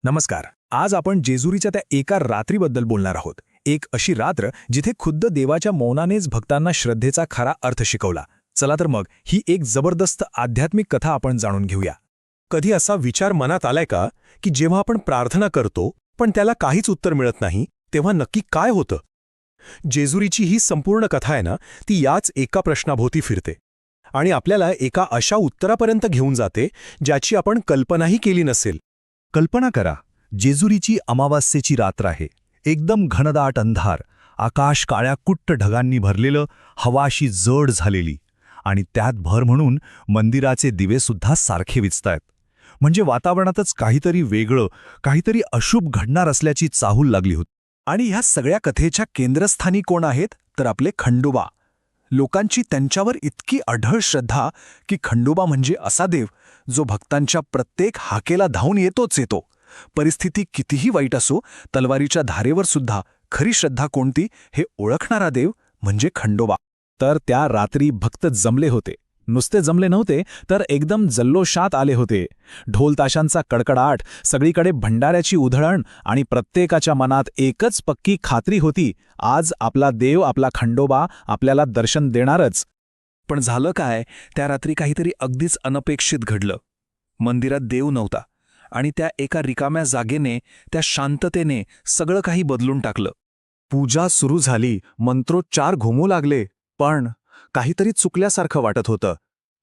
नमस्कार. आज आपण जेजुरीच्या त्या एका रात्रीबद्दल बोलणार आहोत. एक अशी रात्र जिथे खुद्द देवाच्या मौनानेच भक्तांना श्रद्धेचा खरा अर्थ शिकवला. चला तर मग ही एक जबरदस्त आध्यात्मिक कथा आपण जाणून घेऊया. कधी असा विचार मनात आलाय का की जेव्हा आपण प्रार्थना करतो पण त्याला काहीच उत्तर मिळत नाही तेव्हा नक्की काय होतं? जेजुरीची ही संपूर्ण कथा आहे ना, ती याच एका प्रश्नाभोवती फिरते आणि आपल्याला एका अशा उत्तरापर्यंत घेऊन जाते ज्याची आपण कल्पनाही केली नसेल. कल्पना करा, जेजुरीची अमावास्येची रात्र आहे. एकदम घनदाट अंधार, आकाश काळ्या कुट्ट ढगांनी भरलेलं, हवा अशी जड झालेली आणि त्यात भर म्हणून मंदिराचे दिवेसुद्धा सारखे विझतायत. म्हणजे वातावरणातच काहीतरी वेगळं, काहीतरी अशुभ घडणार असल्याची चाहूल लागली होती. आणि ह्या सगळ्या कथेच्या केंद्रस्थानी कोण आहेत तर आपले खंडोबा. लोकांची त्यांच्यावर इतकी अढळ श्रद्धा की खंडोबा म्हणजे असा देव जो भक्तांच्या प्रत्येक हाकेला धावून येतोच येतो. परिस्थिती कितीही वाईट असो, तलवारीच्या धारेवर सुद्धा खरी श्रद्धा कोणती हे ओळखणारा देव म्हणजे खंडोबा. तर त्या रात्री भक्त जमले होते. नुसते जमले नव्हते तर एकदम जल्लोषात आले होते. ढोल ताशांचा कडकडाट, सगळीकडे भंडाऱ्याची उधळण आणि प्रत्येकाच्या मनात एकच पक्की खात्री होती, आज आपला देव, आपला खंडोबा आपल्याला दर्शन देणारच. पण झालं काय, त्या रात्री काहीतरी अगदीच अनपेक्षित घडलं. मंदिरात देव नव्हता आणि त्या एका रिकाम्या जागेने, त्या शांततेने सगळं काही बदलून टाकलं. पूजा सुरू झाली, मंत्रोच्चार घुमू लागले, पण काहीतरी चुकल्यासारखं वाटत होतं.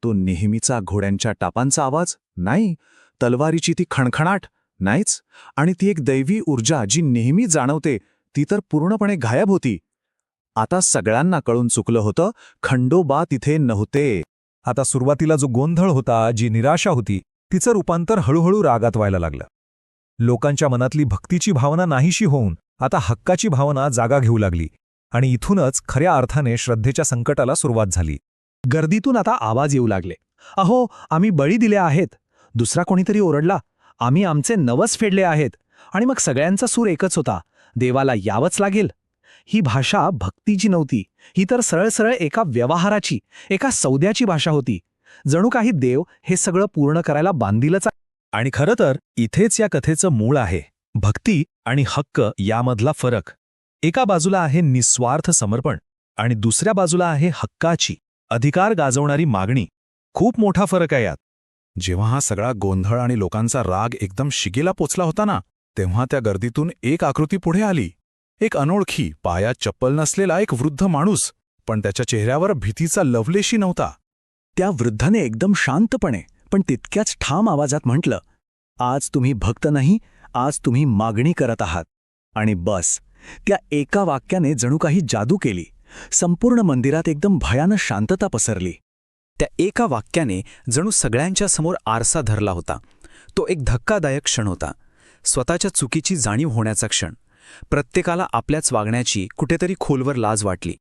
तो नेहमीचा घोड्यांच्या टापांचा आवाज नाही, तलवारीची ती खणखणाट नाहीच, आणि ती एक दैवी ऊर्जा जी नेहमी जाणवते ती तर पूर्णपणे गायब होती. आता सगळ्यांना कळून चुकलं होतं, खंडोबा तिथे नव्हते. आता सुरुवातीला जो गोंधळ होता, जी निराशा होती, तिचं रूपांतर हळूहळू रागात व्हायला लागलं. लोकांच्या मनातली भक्तीची भावना नाहीशी होऊन आता हक्काची भावना जागा घेऊ लागली आणि इथूनच खऱ्या अर्थाने श्रद्धेच्या संकटाला सुरुवात झाली. गर्दीतून आता आवाज येऊ लागले, अहो, आम्ही बळी दिले आहेत. दुसरा कोणीतरी ओरडला, आम्ही आमचे नवस फेडले आहेत. आणि मग सगळ्यांचा सूर एकच होता, देवाला यावंच लागेल. ही भाषा भक्तीची नव्हती, ही तर सरळ सरळ एका व्यवहाराची, एका सौद्याची भाषा होती. जणू काही देव हे सगळं पूर्ण करायला बांधीलच. आणि खरं तर इथेच या कथेचं मूळ आहे, भक्ती आणि हक्क यामधला फरक. एका बाजूला आहे निस्वार्थ समर्पण आणि दुसऱ्या बाजूला आहे हक्काची, अधिकार गाजवणारी मागणी. खूप मोठा फरक आहे यात. जेव्हा हा सगळा गोंधळ आणि लोकांचा राग एकदम शिगेला पोचला होता ना, तेव्हा त्या गर्दीतून एक आकृती पुढे आली. एक अनोळखी, पायात चप्पल नसलेला एक वृद्ध माणूस, पण त्याच्या चेहऱ्यावर भीतीचा लवलेशी नव्हता. त्या वृद्धाने एकदम शांतपणे पण तितक्याच ठाम आवाजात म्हटलं, आज तुम्ही भक्त नाही, आज तुम्ही मागणी करत आहात. आणि बस, त्या एका वाक्याने जणू काही जादू केली. संपूर्ण मंदिरात एकदम भयानक शांतता पसरली. त्या एका वाक्याने जणू सगळ्यांच्या समोर आरसा धरला होता. तो एक धक्कादायक क्षण होता, स्वतःच्या चुकीची जाणीव होण्याचा क्षण. प्रत्येकाला आपल्याच वागण्याची कुठेतरी खोलवर लाज वाटली.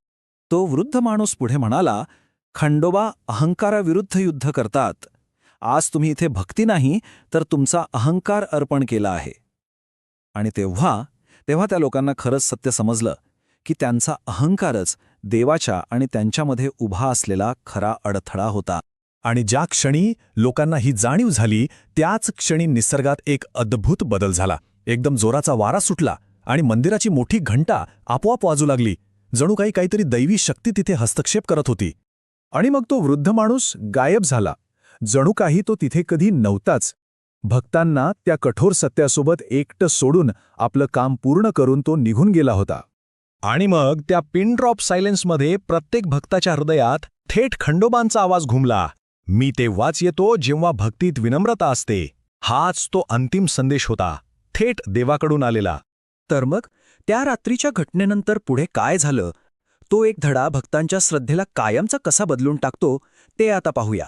तो वृद्ध माणूस पुढे म्हणाला, खंडोबा अहंकाराविरुद्ध युद्ध करतात. आज तुम्ही इथे भक्ती नाही तर तुमचा अहंकार अर्पण केला आहे. आणि तेव्हा त्या लोकांना खरंच सत्य समजलं की त्यांचा अहंकारच देवाच्या आणि त्यांच्यामध्ये उभा असलेला खरा अडथळा होता. आणि ज्या क्षणी लोकांना ही जाणीव झाली, त्याच क्षणी निसर्गात एक अद्भुत बदल झाला. एकदम जोराचा वारा सुटला आणि मंदिराची मोठी घंटा आपोआप वाजू लागली. जणू काहीतरी दैवी शक्ती तिथे हस्तक्षेप करत होती. आणि मग तो वृद्ध माणूस गायब झाला, जणू काही तो तिथे कधी नव्हताच. भक्तांना त्या कठोर सत्यासोबत एकटं सोडून आपलं काम पूर्ण करून तो निघून गेला होता. आणि मग त्या पिन ड्रॉप सायलेन्समध्ये प्रत्येक भक्ताच्या हृदयात थेट खंडोबांचा आवाज घुमला. मी तेव्हाच येतो जेव्हा भक्तीत विनम्रता असते. हाच तो अंतिम संदेश होता, थेट देवाकडून आलेला. तर मग त्या रात्रीच्या घटनेनंतर पुढे काय झालं, तो एक धडा भक्तांच्या श्रद्धेला कायमचा कसा बदलून टाकतो ते आता पाहूया.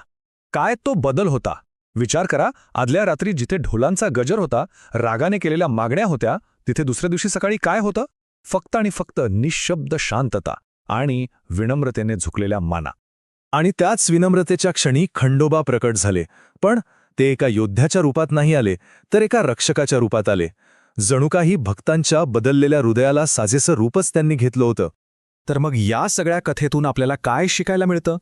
काय तो बदल होता? विचार करा, आदल्या रात्री जिथे ढोलांचा गजर होता, रागाने केलेल्या मागण्या होत्या, तिथे दुसऱ्या दिवशी सकाळी काय होतं? फक्त आणि फक्त निशब्द शांतता आणि विनम्रतेने झुकलेल्या माना. आणि त्याच विनम्रतेच्या क्षणी खंडोबा प्रकट झाले. पण ते एका योद्ध्याच्या रूपात नाही आले, तर एका रक्षकाच्या रूपात आले. जणू काही भक्तांच्या बदललेल्या हृदयाला साजेसं रूपच त्यांनी घेतलं होतं. तर मग या सगळ्या कथेतून आपल्याला काय शिकायला मिळतं?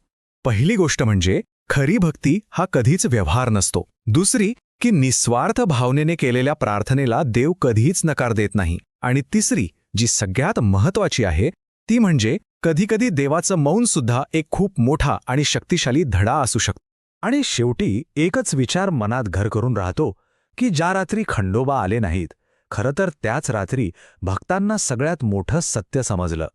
पहिली गोष्ट म्हणजे खरी भक्ती हा कधीच व्यवहार नसतो. दुसरी, की निस्वार्थ भावनेने केलेल्या प्रार्थनेला देव कधीच नकार देत नाही. आणि तिसरी, जी सगळ्यात महत्वाची आहे, ती म्हणजे कधीकधी देवाचं मौन सुद्धा एक खूप मोठा आणि शक्तिशाली धडा असू शकतो. आणि शेवटी एकच विचार मनात घर करून राहतो की ज्या रात्री खंडोबा आले नाहीत, खरं तर त्याच रात्री भक्तांना सगळ्यात मोठं सत्य समजलं.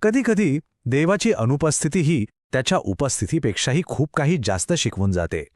कधीकधी देवाची अनुपस्थिती ही त्याच्या उपस्थितीपेक्षाही खूप काही जास्त शिकवून जाते.